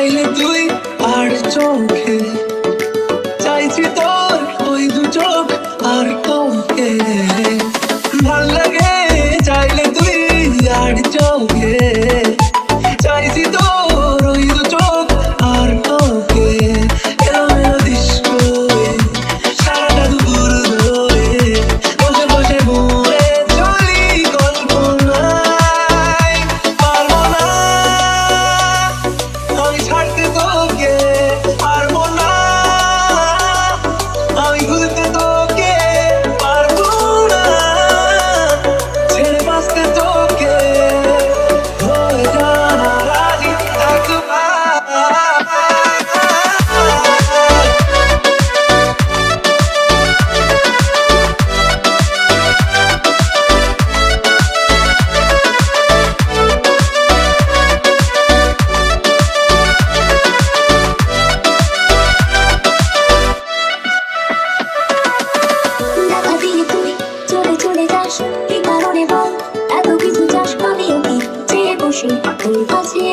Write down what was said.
চাইলে তুই আর চোখে চাইছি তোর ওই দু চোখ আর তোকে ভাল লাগে চাইলে তুই আর চোখে চাইছি তোর ওই দু চোখ আর তোকে এলোমেলো ডিস্কো সারাটা দুপুর ধরে বসে বসে ঘুরে চলি কল্পনায় পারবো না আমি ছাড়তে তোকে পারবো না আমি ভুলতে তোকে পারবো না ছেড়ে বাঁচতে তোকে হয়ে যাওয়া রাজি একবার দেখা দিয়ে তুই চলে চলে যাস কি কারণে বল এত কিছু চাস আমিও কি চেয়ে বসে তোর কাছে